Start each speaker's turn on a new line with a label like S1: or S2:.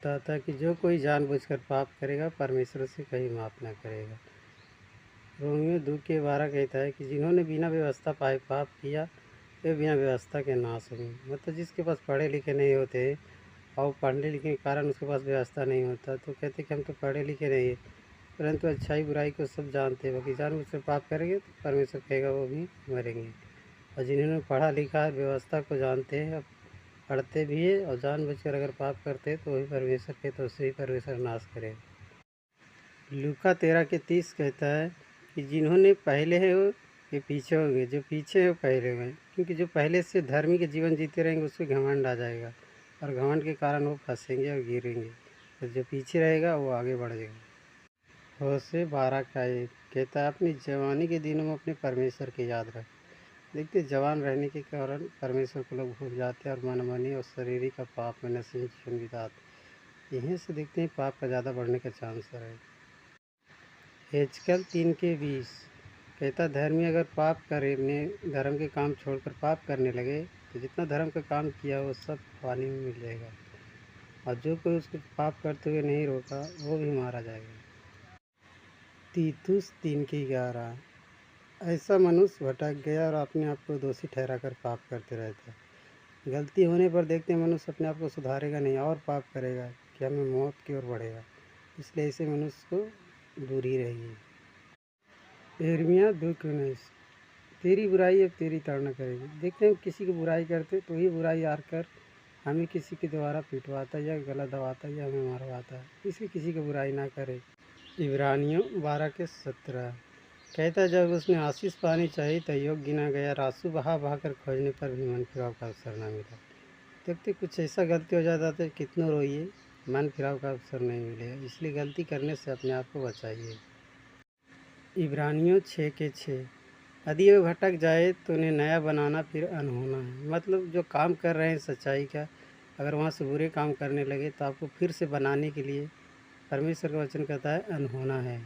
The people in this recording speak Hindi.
S1: था कि जो कोई जानबूझकर पाप करेगा परमेश्वर से कभी माफ़ ना करेगा। रोमियो 2:12 कहता है कि जिन्होंने बिना व्यवस्था पाए पाप किया वे बिना व्यवस्था के नाश होंगे। मतलब जिसके पास पढ़े लिखे नहीं होते और पढ़ने लिखने के कारण उसके पास व्यवस्था नहीं होता तो कहते कि हम तो पढ़े लिखे नहीं है, परंतु अच्छाई बुराई को सब जानते हैं, बाकी जानबूझकर पाप करेंगे तो परमेश्वर कहेगा वो भी मरेंगे। और जिन्होंने पढ़ा लिखा है व्यवस्था को जानते हैं, पढ़ते भी है और जानबूझकर अगर पाप करते हैं तो वही परमेश्वर के तो उससे ही परमेश्वर नाश करेगा। लूका 13:30 कहता है कि जिन्होंने पहले है वो ये पीछे होंगे, जो पीछे है वो पहले होंगे, क्योंकि जो पहले से धर्मी के जीवन जीते रहेंगे उसको घमंड आ जाएगा और घमंड के कारण वो फंसेंगे और गिरेंगे, और जो पीछे रहेगा वो आगे बढ़ जाएगा। होशे 12 का 1 कहता है अपनी जवानी के दिनों में अपने परमेश्वर की याद रख। देखते जवान रहने के कारण परमेश्वर को लोग भूल जाते हैं और मनमानी और शारीरिक का पाप में नशे में जीवन बिताते। यहीं से देखते हैं पाप का ज़्यादा बढ़ने का चांस है। हेजकल 3:20 कहता धर्मी अगर पाप करे, अपने धर्म के काम छोड़कर पाप करने लगे तो जितना धर्म का काम किया वो सब पानी में मिल जाएगा, और जो कोई उसको पाप करते हुए नहीं रोका वो भी मारा जाएगा। तीतुस 3:11 ऐसा मनुष्य भटक गया और अपने आप को दोषी ठहराकर पाप करते रहता है। गलती होने पर देखते मनुष्य अपने आप को सुधारेगा नहीं और पाप करेगा कि हमें मौत की ओर बढ़ेगा, इसलिए ऐसे मनुष्य को दूर ही रहिए। यिर्मयाह 2:19 तेरी बुराई अब तेरी ताड़ना करेगी। देखते हैं किसी की बुराई करते तो ही बुराई आकर हमें किसी के द्वारा पिटवाता या गला दबाता या हमें मरवाता है, इसलिए किसी की बुराई ना करे। इब्रानियों 12:17 कहता है जब उसने आशीष पानी चाहिए तो योग्य गिना गया, आंसू बहा बहा कर खोजने पर भी मन फिराव का अवसर ना मिला। देखते कुछ ऐसा गलती हो जाता है कितना रोइए मन फिराव का अवसर नहीं मिलेगा, इसलिए गलती करने से अपने आप को बचाइए। इब्रानियों 6:6 यदि वे भटक जाए तो उन्हें नया बनाना फिर अनहोना है। मतलब जो काम कर रहे हैं सच्चाई का, अगर वहाँ से बुरे काम करने लगे तो आपको फिर से बनाने के लिए परमेश्वर का वचन कहता है अनहोना है।